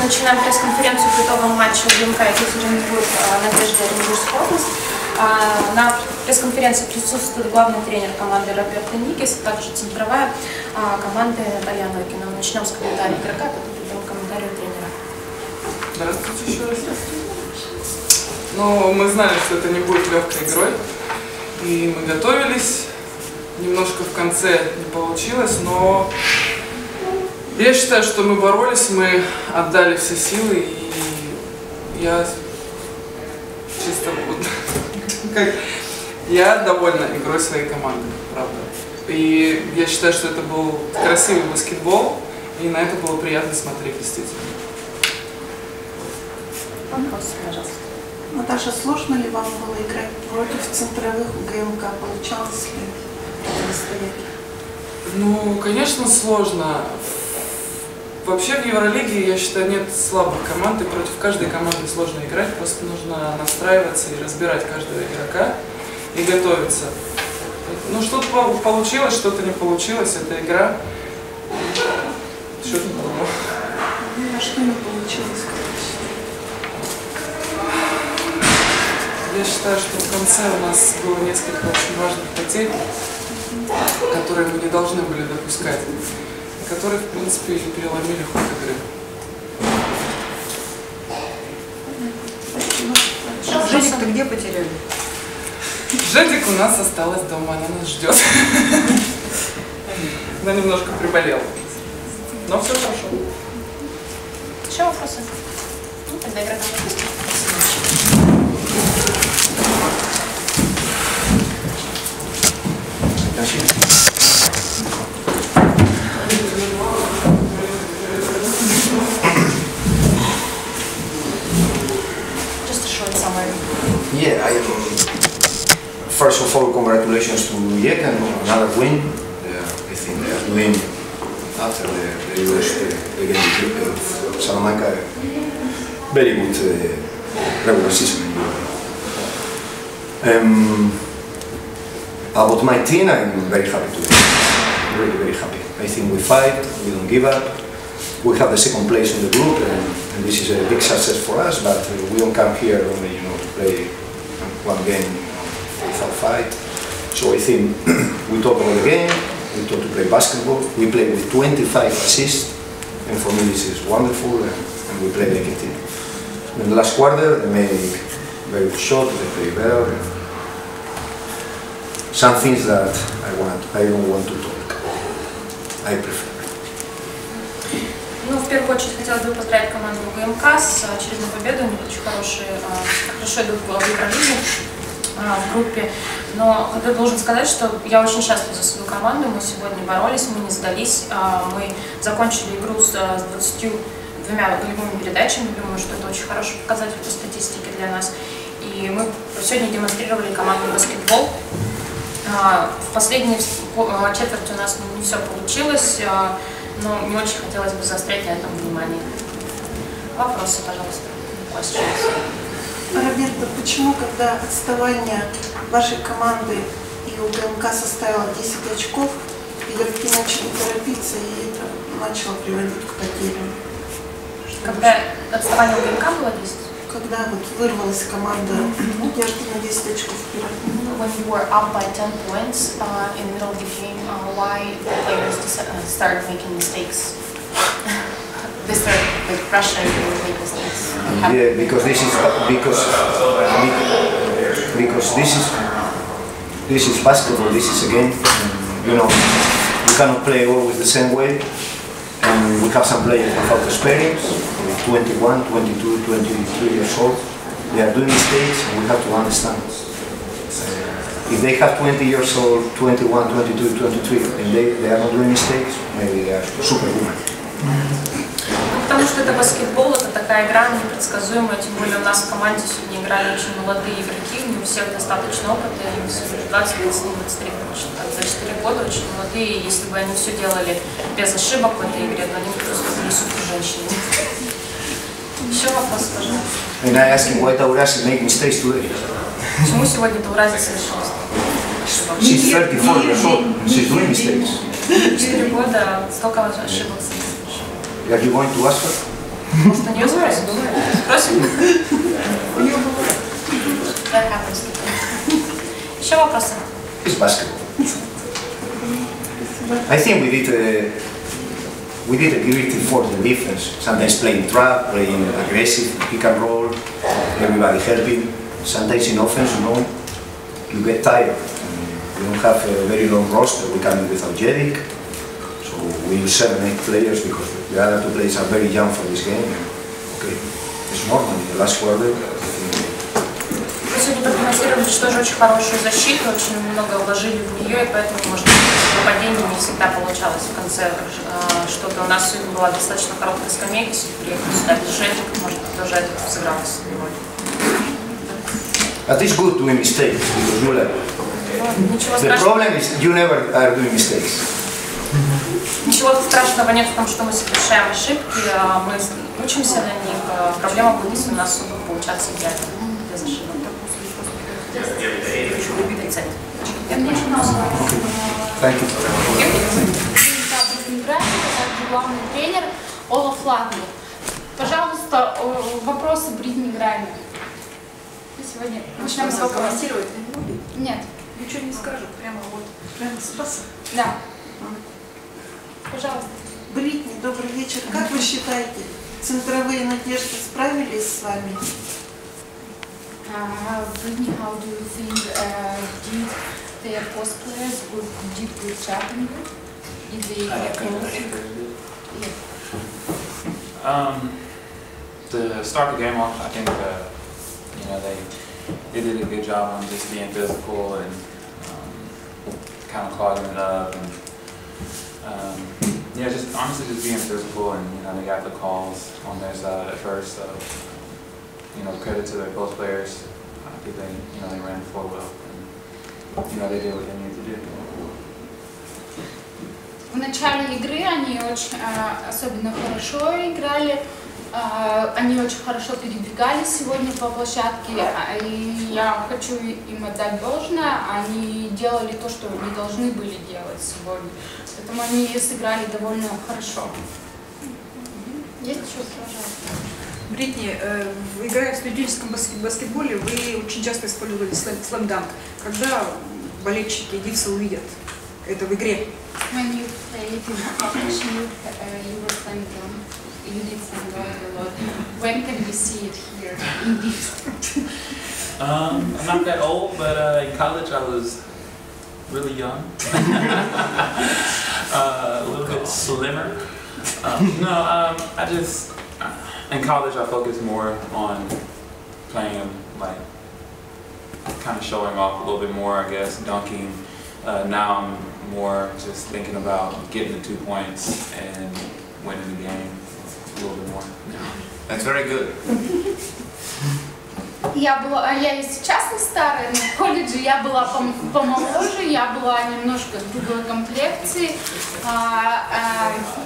мы начинаем пресс-конференцию по итогам матча УГМК Екатеринбург Надежда, Оренбургская область. На пресс-конференции присутствует главный тренер команды Роберто Иньигеса, также центровая команды Натальи Анойкиной. Начнем с комментария игрока, потом перейдем к комментарию тренера. Здравствуйте еще раз. Ну, мы знали, что это не будет легкой игрой, и мы готовились. Немножко в конце не получилось, но я считаю, что мы боролись, мы отдали все силы, и я чисто я довольна игрой своей команды, правда. И я считаю, что это был красивый баскетбол, и на это было приятно смотреть, действительно. Вопрос, пожалуйста. Наташа, сложно ли вам было играть против центровых УГМК? Получалось ли противостоять? Ну, конечно, сложно. Вообще в Евролиге, я считаю, нет слабых команд, и против каждой команды сложно играть, просто нужно настраиваться и разбирать каждого игрока и готовиться. Ну, что-то получилось, что-то не получилось, это игра. Что-то было. А что не получилось? Я считаю, что в конце у нас было несколько очень важных потерь, которые мы не должны были допускать, и которые, в принципе, и переломили ход игры. Жедик-то где потеряли? Жедик у нас осталась дома, она нас ждет. Она немножко приболела, но все хорошо. Еще вопросы? Ну, тогда игра готова. Just a short summary. Yeah, first of all, congratulations to Yek and another win. I think they are doing, after the US against Salamanca, very good regular season. About my team, I'm very happy today. Really, very happy. I think we fight, we don't give up. We have the second place in the group, and this is a big success for us. But we don't come here only, to play one game without fight. So I think we talk about the game. We talk to play basketball. We play with 25 assists, and for me this is wonderful. And we play like a team. In the last quarter, they make very good shots. They play better. Some things that I don't want to talk. I prefer. Ну, в первую очередь хотелось бы поздравить команду УГМК с очередной победой. У них очень хорошо идут в Евролиге в группе. Но я должен сказать, что я очень счастлива за свою команду. Мы сегодня боролись, мы не сдались. Мы закончили игру с 22 голевыми передачами. Думаю, что это очень хороший показатель по статистике для нас. И мы сегодня демонстрировали командный баскетбол. В последней четверти у нас не все получилось, но мне очень хотелось бы заострять на этом внимание. Вопросы, пожалуйста. Роберто, почему, когда отставание вашей команды и УГМК составило 10 очков, игроки начали торопиться, и это начало приводить к потерям? Когда отставание УГМК было 10? Когда вот вырвалась команда Надежды на 10 очков вперед. When you were up by 10 points in the middle of the game, why the players started making mistakes? They started with pressure to make mistakes. Yeah, because this is basketball. This is a game. You cannot play always the same way. And we have some players without experience, with 21, 22, 23 years old. They are doing mistakes, and we have to understand. If they have 20 years old, 21, 22, 23, and they are not doing mistakes, maybe they are superwomen. Потому что это баскетбол, это такая игра непредсказуемая, тем более у нас в команде сегодня играли очень молодые игроки, у них у всех достаточно опыта, им всего лишь 20, 21, 23, за 4 года очень молодые, и если бы они все делали без ошибок в этой игре, то они просто были супер женщины. Еще вопрос, пожалуйста. And I ask him why Taurasi make mistakes today. Почему сегодня Таурasi совершил ошибок? She's 34 years old, and she's doing mistakes. 4 года, столько ошибок совершил. Are you going to ask her? Может, у нее спросим? Спросим? У нее бывает. Еще вопросы? It's basketball. I think we did a great effort in defense. Sometimes playing trap, playing aggressive, pick and roll, everybody helping. Sometimes in offense, you get tired. We don't have a very long roster. We come in without Jedic, so we use 7-8 players because the other 2 players are very young for this game. Okay, it's normal in the last quarter. Мы сегодня продемонстрировали, что тоже очень хорошую защиту, очень много вложили в нее, и поэтому, может быть, нападение не всегда получалось в конце что-то. У нас сегодня была достаточно короткая скамейка, если приехали сюда Жедик, может быть, тоже это сыгралось. But it's good doing mistakes because you learn. The problem is you never are doing mistakes. Ничего страшного нет в том, что мы совершаем ошибки, мы учимся на них. Проблема будет, если у нас будут получаться идеально без ошибок. Thank you. Главный тренер Олафа Ланге. Пожалуйста, вопросы Бриттни Грайнер. Сегодня начнем с вопроса. Нет. Ничего не скажут, прямо вот, прямо с баса. Да. Пожалуйста. Бриттни, добрый вечер. Как вы считаете, центровые Надежды справились с вами? Britney, how do you think did their post players did good job in it? Did they get To start the game off, I think they did a good job on just being physical and kind of clogging it up, and yeah, just honestly just being physical, and they got the calls on their side at first, so credit to their post players. I think they ran the floor well, and they did what they needed to do. В начале игры они очень особенно хорошо играли, они очень хорошо передвигались сегодня по площадке, и я хочу им отдать должное, они делали то, что они должны были делать сегодня, поэтому они сыграли довольно хорошо. Есть еще пожалуйста? Бриттни, играя в студенческом баскетболе, вы очень часто использовали слэм-данк. Когда болельщики ДИВСа увидят это в игре? When you played in competition, you were slam dunk. You did slam dunk a lot. When can we see it here in ДИВС? I'm not that old, but in college I was really young, a little bit slimmer. In college I focused more on playing, like, kind of showing off a little bit more, I guess, dunking. Now I'm more just thinking about getting the 2 points and winning the game a little bit more. That's very good. Я и сейчас не старая, но в колледже я была помоложе, я была немножко другой комплекции.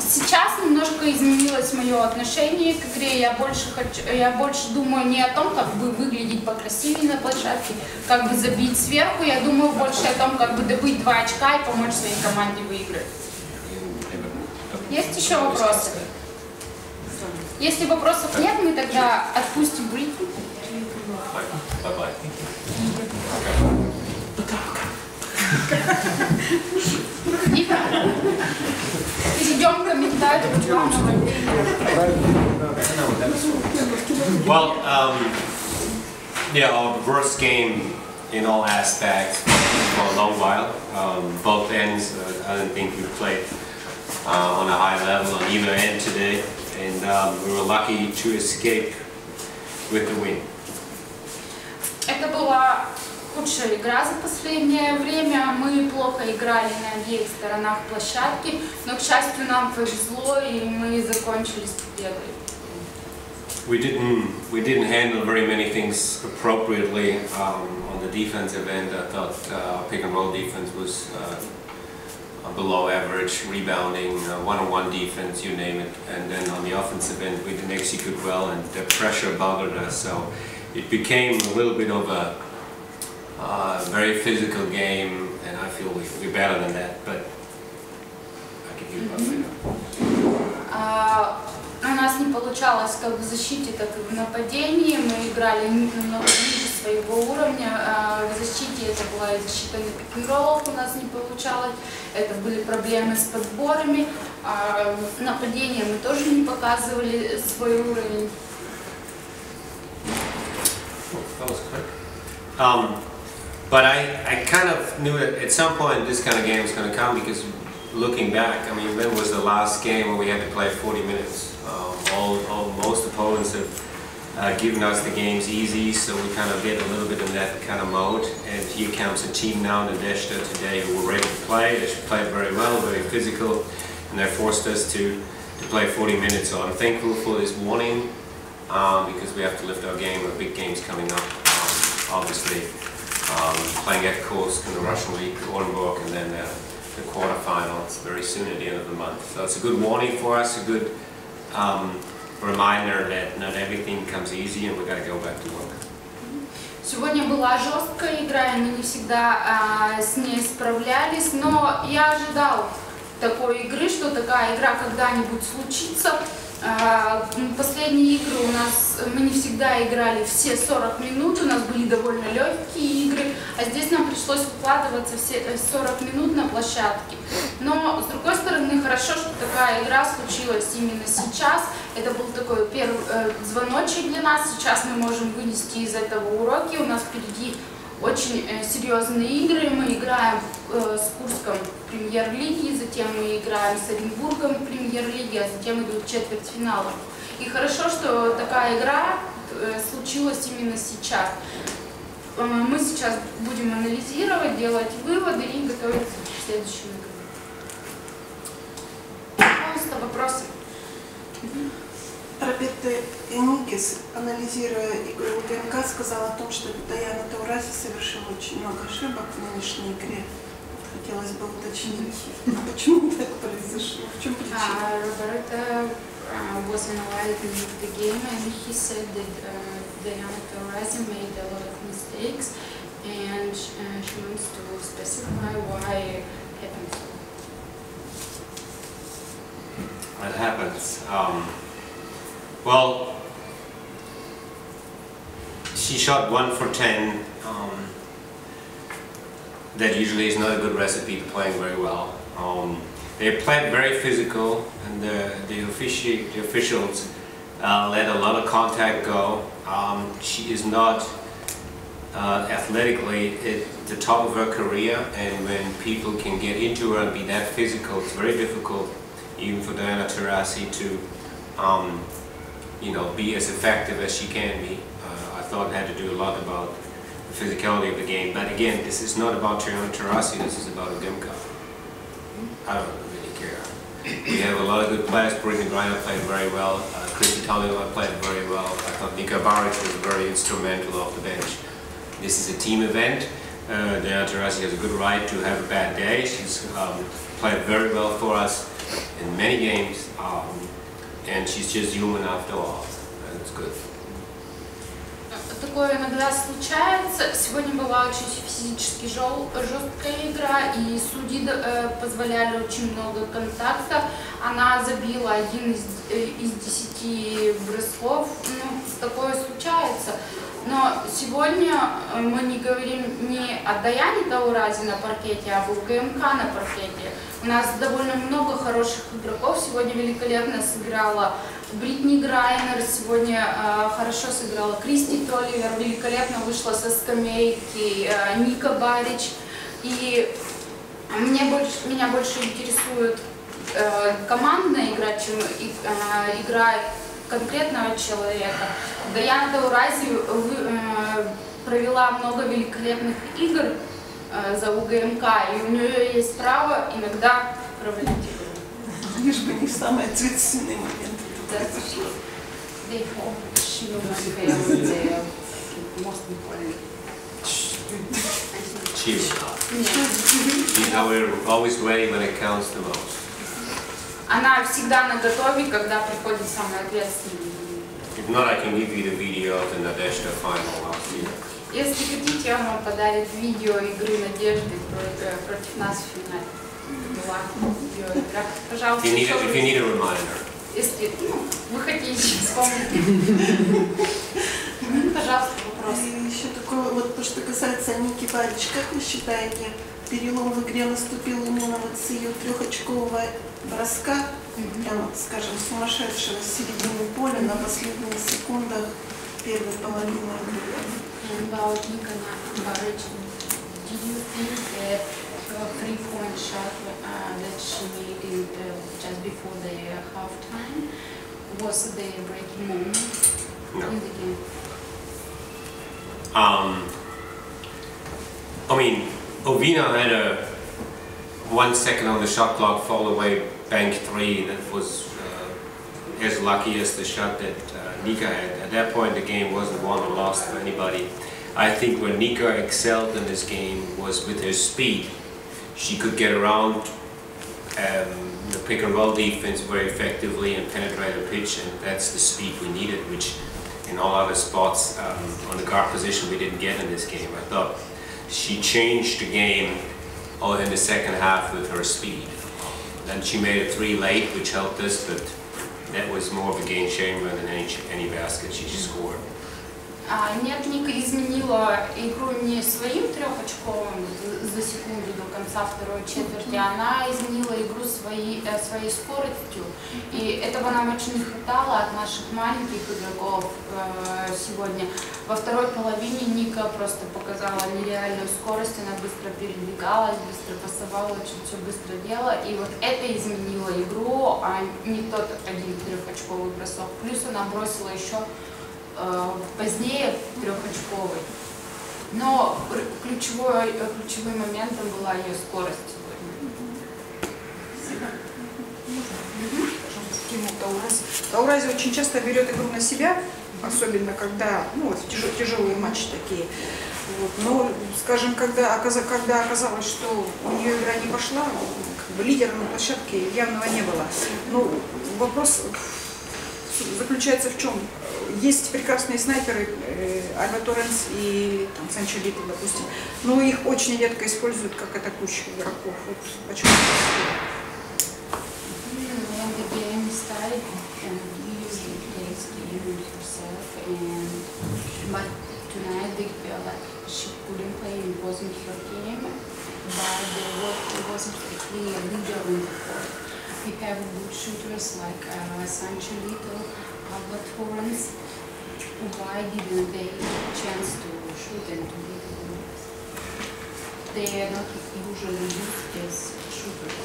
Сейчас немножко изменилось мое отношение к игре. Я больше думаю не о том, как бы выглядеть покрасивее на площадке, как бы забить сверху. Я думаю больше о том, как бы добыть 2 очка и помочь своей команде выиграть. Есть еще вопросы? Если вопросов нет, мы тогда отпустим Бриттни. Bye-bye. И перейдем к комментарию главного тренера. Well, our first game in all aspects for a long while. Both ends, I don't think we played on a high level on either end today, and we were lucky to escape with the win. Это была худшая игра за последнее время. Мы плохо играли на обеих сторонах площадки, но, к счастью, нам повезло, и мы закончили с победой. We didn't handle very many things appropriately on the defensive end. I thought pick and roll defense was below average, rebounding, one-on-one defense, you name it. And then on the offensive end, we didn't execute well, and the pressure bothered us. So it became a little bit of a very physical game, and I feel we're better than that. But I can give up. У нас не получилось получалось как в защите, так и в нападении. Мы играли намного ниже своего уровня. В защите это была и защита на пик-н-роллах у нас не получалось. Это были проблемы с подборами. В нападении мы тоже не показывали свой уровень. That was quick. But I kind of knew that at some point this kind of game was going to come, because looking back, I mean, when was the last game where we had to play 40 minutes? Most opponents have given us the games easy, so we kind of get a little bit in that kind of mode. And here comes a team now, Nadejda, today, who were ready to play. They played very well, very physical, and they forced us to play 40 minutes. So I'm thankful for this warning, because we have to lift our game. Our big game's coming up, obviously. Playing at Kursk in the Russian League, Orенбурg, and then the quarterfinals very soon at the end of the month. So it's a good warning for us, a good reminder that not everything comes easy and we got to go back to work. Сегодня была жесткая игра, и мы не всегда с ней справлялись, но я ожидал такой игры, что такая игра когда-нибудь случится. Последние игры у нас, мы не всегда играли все 40 минут, у нас были довольно легкие игры, а здесь нам пришлось выкладываться все 40 минут на площадке. Но, с другой стороны, хорошо, что такая игра случилась именно сейчас. Это был такой первый звоночек для нас. Сейчас мы можем вынести из этого уроки. У нас впереди очень серьезные игры. Мы играем с Курском в премьер-лиге, затем мы играем с Оренбургом в премьер-лиге, а затем идут четвертьфиналы. И хорошо, что такая игра случилась именно сейчас. Мы сейчас будем анализировать, делать выводы и готовиться к следующему игру. Пожалуйста, вопросы. Роберто Иньигеса, анализируя игру УГМК, сказал о том, что Даяна Таурази совершила очень много ошибок в нынешней игре. Хотелось бы уточнить, почему так произошло, в чем причина? Роберто was analyzing the game, and he said that Dayana Taurazi made a lot of mistakes, and she wants to specify why it happened. What happens? Well, she shot 1 for 10. That usually is not a good recipe to playing very well. They played very physical, and the officials let a lot of contact go. She is not athletically at the top of her career, and when people can get into her and be that physical, it's very difficult, even for Dayana Taurazi to be as effective as she can be. I thought it had to do a lot about the physicality of the game. But again, this is not about Dayana Taurazi, this is about УГМК. I don't really care. We have a lot of good players. Brittni Gryner played very well. Kristi played very well. I thought Nika Baric was very instrumental off the bench. This is a team event. Dayana Taurazi has a good right to have a bad day. She's played very well for us in many games. And she's just human after all. It's good. Такое иногда случается. Сегодня была очень физически жесткая игра, и судьи позволяли очень много контакта. Она забила 1 из 10 бросков. Такое случается. Но сегодня мы не говорим не о Даяне Таурази на паркете, а об УГМК на паркете. У нас довольно много хороших игроков. Сегодня великолепно сыграла Бриттни Грайнер, сегодня хорошо сыграла Кристи Толивер, великолепно вышла со скамейки Ника Барич. И меня больше интересует командная игра, чем игра конкретного человека. Даяна Таурази провела много великолепных игр за УГМК, и у нее есть право иногда проводить игру. Лишь бы не в самый ответственный момент. She's always ready when it counts the most. Она всегда наготове, когда приходит самый ответственный. If not, I can give you the video of the Nadejda final last year. Если хотите, он вам подарит видео игры Надежды против нас в финале. Была видеоигра. Пожалуйста. If you need a reminder. Если вы хотите вспомнить. Пожалуйста, вопрос. И еще такое, вот то, что касается Ники Барич, как вы считаете, перелом в игре наступил именно вот с ее трехочкового броска, прямо, скажем, сумасшедшего с середины поля на последних секундах первой половины игры? About Nika Barich, did you think that her three-point shot that she made just before the halftime was the breaking moment in the game? I mean, Ovina had a 1 second on the shot clock fall away bank three that was as lucky as the shot that Nika had. At that point the game wasn't won or lost for anybody. I think where Nika excelled in this game was with her speed. She could get around the pick and roll defense very effectively and penetrate the pitch, and that's the speed we needed, which in all other spots on the guard position we didn't get in this game. I thought she changed the game in the second half with her speed. Then she made a three late, which helped us, but that was more of a game changer than any basket she scored. Нет, Ника изменила игру не своим трехочковым за секунду до конца второй четверти, она изменила игру своей скоростью. И этого нам очень не хватало от наших маленьких игроков сегодня. Во второй половине Ника просто показала нереальную скорость, она быстро передвигалась, быстро пасовала, очень все быстро делала. И вот это изменило игру, а не тот один трехочковый бросок. Плюс она бросила еще позднее трехочковый. Но ключевым моментом была ее скорость сегодня. Таурази очень часто берет игру на себя, особенно когда тяжелые матчи такие. Вот. Но, скажем, когда оказалось, что у нее игра не пошла, лидера на площадке явного не было. Но вопрос заключается в чем? Есть прекрасные снайперы, Альба Торренс и Санчо Литл, допустим, но их очень редко используют как атакующих игроков. Вот почему? We have good shooters like Sancho Little, Albert Torrens. Why didn't they get a chance to shoot and to get the goals? They are not usually used as shooters.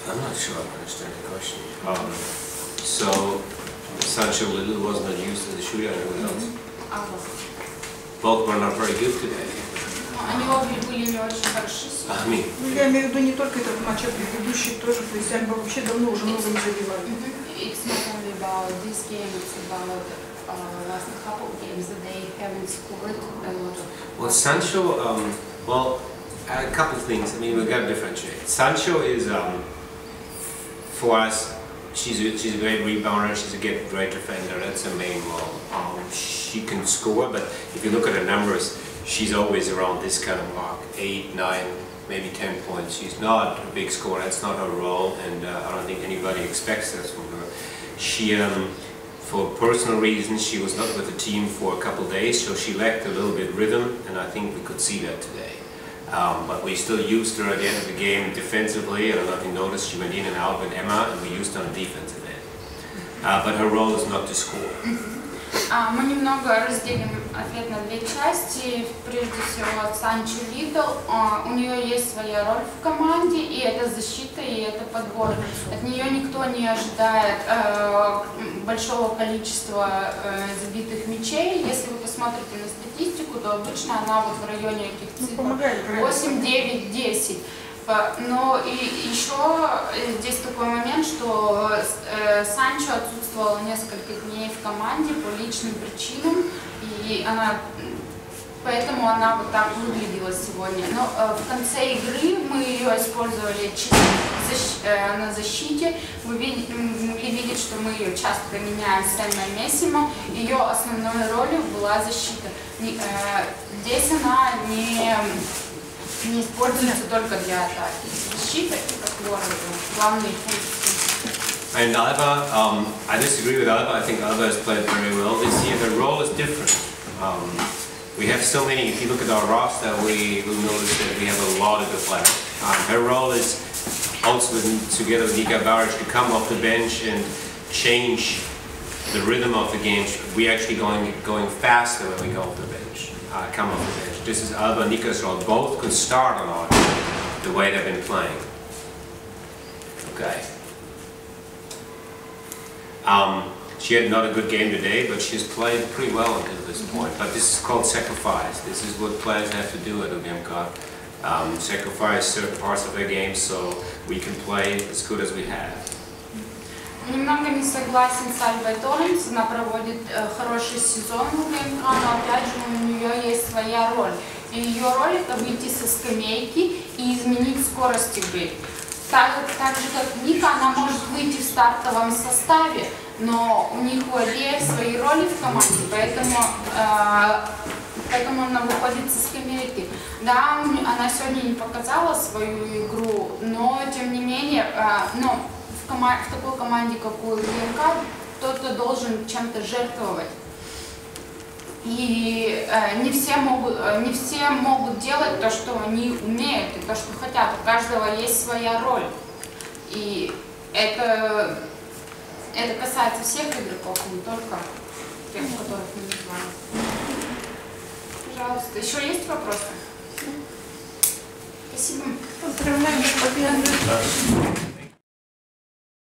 I'm not sure I understand the question. So Sancho Little was not used as a shooter, and who else? Both were not very good today. Они обе были не очень хороши. Я имею в виду не только этот матч, а предыдущий тоже, то есть Альба вообще давно уже много не забивали. It's not only about this game, it's about last couple of games that they haven't scored a lot of. Well, Sancho, a couple of things. I mean, we've got to differentiate. Sancho is, for us, she's a great rebounder, she's a great defender, that's her main role. She can score, but if you look at her numbers, she's always around this kind of mark, 8, 9, maybe 10 points. She's not a big scorer, that's not her role, and I don't think anybody expects that from her. She, for personal reasons, she was not with the team for a couple of days, so she lacked a little bit rhythm, and I think we could see that today. But we still used her at the end of the game defensively. I don't know if you noticed, she went in and out with Emma, and we used her on the defensive end. But her role is not to score. Мы немного разделим ответ на две части. Прежде всего, Санчо Литл, у нее есть своя роль в команде, и это защита, и это подбор. От нее никто не ожидает большого количества забитых мячей. Если вы посмотрите на статистику, то обычно она вот в районе каких-то цифр 8, 9, 10. Но и еще здесь такой момент, что Санчо отсутствовала несколько дней в команде по личным причинам, и поэтому она вот так выглядела сегодня. Но в конце игры мы ее использовали на защите. Вы могли видеть, что мы ее часто меняем с Эммой Мессимо. Ее основной ролью была защита. Здесь она не используется только для атаки. Защита и как главные функции. And Alba, I disagree with Alba. I think Alba has played very well this year. Her role is different. We have so many, if you look at our roster, we will notice that we have a lot of good players. Her role is also together with Nika Baric to come off the bench and change the rhythm of the game. We're actually going faster when we go off the bench, come off the bench. This is Alba and Nika's role. Both could start a lot the way they've been playing. Okay. She had not a good game today, but she's played pretty well until this point. But this is called sacrifice. This is what players have to do at УГМК. Sacrifice certain parts of their game so we can play as good as we have. Немного не согласен с Альбой Торренс. Она проводит хороший сезон в УГМК, но опять же у нее есть своя роль. И ее роль это выйти со скамейки и изменить скорость игры. Так же как Ника, она может выйти в стартовом составе, но у них у обеих свои роли в команде, поэтому она выходит со скамейки. Да, она сегодня не показала свою игру, но тем не менее, в такой команде, как у УГМК, кто-то должен чем-то жертвовать. И не все могут делать то, что они умеют, и то, что хотят. У каждого есть своя роль. И это касается всех игроков, не только тех, которых мы называем. Пожалуйста, еще есть вопросы? Спасибо. Поздравляем с победой.